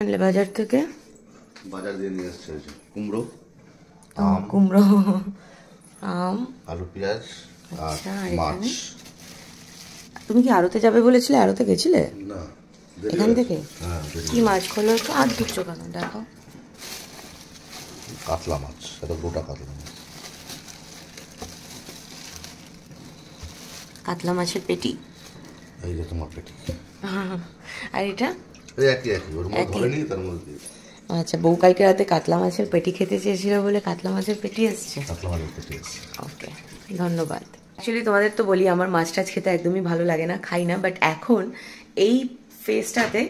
আনলে বাজার থেকে? বাজার দিয়ে নিয়ে এসছে কুমড়ো, কুমড়ো, আম, আলু, পেঁয়াজ আর মাছ। তুমি কি আড়তে যাবে বলেছিলে? আড়তে গেছিলে? না, এখান থেকে? হ্যাঁ। কি মাছ খোলো একটু? আর দিচ্ছ কেন দেখো? কাতলা মাছ, এটা গোটা কাতলা মাছ। কাতলা মাছের পেটি? এই যে তোমার পেটি। আর এটা? একই একই, ওর মধ্যে ধরেনি তার মধ্যে। আচ্ছা, বউ কালকে রাতে কাতলা মাছের পেটি খেতে চেয়েছিল বলে কাতলা মাছের পেটি এসছে। কাতলা মাছের পেটি এসছে। ওকে, ধন্যবাদ। অ্যাকচুয়ালি তোমাদের তো বলি আমার মাছ টাছ খেতে একদমই ভালো লাগে না, খাই না, বাট এখন এই ফেসটাতে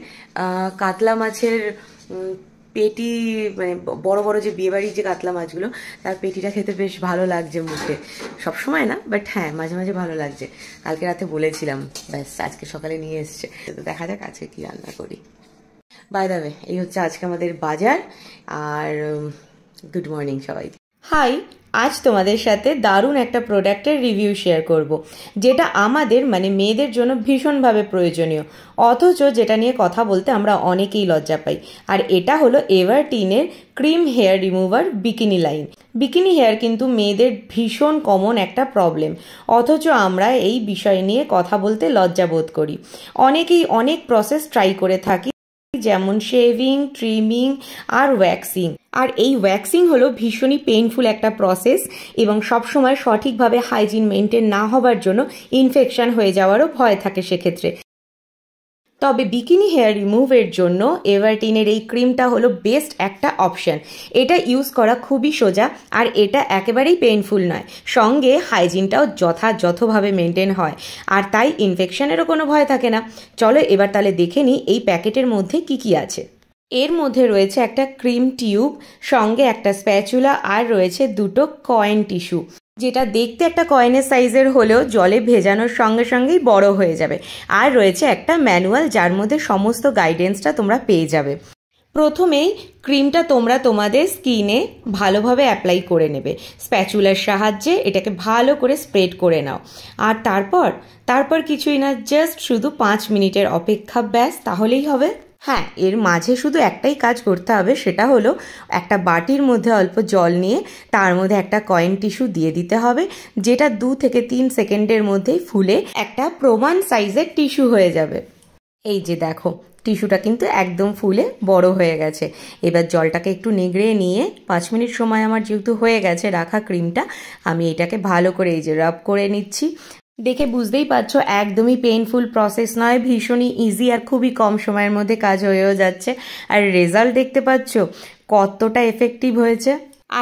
কাতলা মাছের পেটি, মানে বড় বড় যে বিয়েবাড়ির যে কাতলা মাছগুলো, তার পেটিটা খেতে বেশ ভালো লাগছে মুখে। সবসময় না, বাট হ্যাঁ মাঝে মাঝে ভালো লাগছে। কালকে রাতে বলেছিলাম, ব্যাস আজকে সকালে নিয়ে এসছে। তো দেখা যাক আজকে কি রান্না করি। বাই দ্য ওয়ে, এই হচ্ছে আজকে আমাদের বাজার। আর গুড মর্নিং সবাই। হাই, আজ তোমাদের সাথে দারুণ একটা প্রোডাক্টের রিভিউ শেয়ার করব, যেটা আমাদের মানে মেয়েদের জন্য ভীষণভাবে প্রয়োজনীয়, অথচ যেটা নিয়ে কথা বলতে আমরা অনেকেই লজ্জা পাই। আর এটা হলো এভারটিনের cream hair remover bikini line. Bikini hair কিন্তু মেয়েদের ভীষণ কমন একটা প্রবলেম, অথচ আমরা এই বিষয় নিয়ে কথা বলতে লজ্জা বোধ করি। অনেকেই অনেক প্রসেস ট্রাই করে থাকি, যেমন শেভিং, ট্রিমিং আর ওয়্যাক্সিং। আর এই ওয়্যাক্সিং হলো ভীষণই পেইনফুল একটা প্রসেস এবং সবসময় সঠিকভাবে হাইজিন মেনটেন না হবার জন্য ইনফেকশন হয়ে যাওয়ারও ভয় থাকে সেক্ষেত্রে। তবে বিকিনি হেয়ার রিমুভের জন্য এভারটিনের এই ক্রিমটা হলো বেস্ট একটা অপশন। এটা ইউজ করা খুবই সোজা আর এটা একেবারেই পেইনফুল নয়, সঙ্গে হাইজিনটাও যথাযথভাবে মেনটেন হয়, আর তাই ইনফেকশনেরও কোনো ভয় থাকে না। চলো এবার তাহলে দেখে নিই এই প্যাকেটের মধ্যে কি কি আছে। এর মধ্যে রয়েছে একটা ক্রিম টিউব, সঙ্গে একটা স্প্যাচুলা, আর রয়েছে দুটো কয়েন টিস্যু, যেটা দেখতে একটা কয়েনের সাইজের হলেও জলে ভেজানোর সঙ্গে সঙ্গেই বড় হয়ে যাবে। আর রয়েছে একটা ম্যানুয়াল, যার মধ্যে সমস্ত গাইডেন্সটা তোমরা পেয়ে যাবে। প্রথমেই ক্রিমটা তোমরা তোমাদের স্কিনে ভালোভাবে অ্যাপ্লাই করে নেবে। স্প্যাচুলার সাহায্যে এটাকে ভালো করে স্প্রেড করে নাও। আর তারপর কিছুই না, জাস্ট শুধু 5 মিনিটের অপেক্ষা, ব্যাস তাহলেই হবে। হ্যাঁ, এর মাঝে শুধু একটাই কাজ করতে হবে, সেটা হলো একটা বাটির মধ্যে অল্প জল নিয়ে তার মধ্যে একটা কয়েন টিস্যু দিয়ে দিতে হবে, যেটা 2 থেকে 3 সেকেন্ডের মধ্যেই ফুলে একটা প্রমাণ সাইজের টিস্যু হয়ে যাবে। এই যে দেখো, টিস্যুটা কিন্তু একদম ফুলে বড় হয়ে গেছে। এবার জলটাকে একটু নিগড়ে নিয়ে 5 মিনিট সময় আমার যেহেতু হয়ে গেছে রাখা ক্রিমটা, আমি এটাকে ভালো করে এই যে রাব করে নিচ্ছি। দেখে বুঝতেই পারছো একদমই পেইনফুল প্রসেস নয়, ভীষণই ইজি আর খুবই কম সময়ের মধ্যে কাজ হয়েও যাচ্ছে। আর রেজাল্ট দেখতে পাচ্ছ কতটা এফেক্টিভ হয়েছে।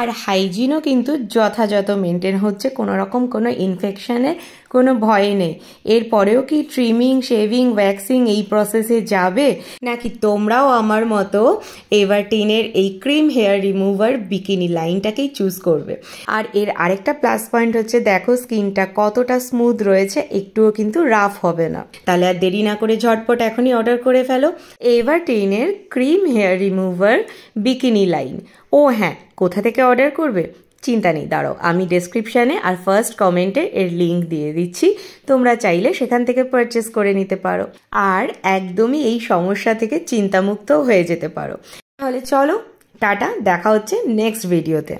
আর হাইজিনও কিন্তু যথাযথ মেনটেন হচ্ছে, কোনো রকম কোনো ইনফেকশনের কোনো ভয় নেই। এরপরেও কি ট্রিমিং, শেভিং, ওয়্যাক্সিং এই প্রসেসে যাবে, নাকি তোমরাও আমার মতো এভারটিনের এই ক্রিম হেয়ার রিমুভার বিকিনি লাইনটাকেই চুজ করবে? আর এর আরেকটা প্লাস পয়েন্ট হচ্ছে, দেখো স্কিনটা কতটা স্মুথ রয়েছে, একটুও কিন্তু রাফ হবে না। তাহলে আর দেরি না করে ঝটপট এখনই অর্ডার করে ফেলো এভারটিনের cream hair remover bikini line. ও হ্যাঁ, কোথা থেকে অর্ডার করবে চিন্তা নেই, দাঁড়াও আমি ডেসক্রিপশানে আর ফার্স্ট কমেন্টে এর লিঙ্ক দিয়ে দিচ্ছি, তোমরা চাইলে সেখান থেকে পারচেস করে নিতে পারো আর একদমই এই সমস্যা থেকে চিন্তামুক্ত হয়ে যেতে পারো। তাহলে চলো টাটা, দেখা হচ্ছে নেক্সট ভিডিওতে।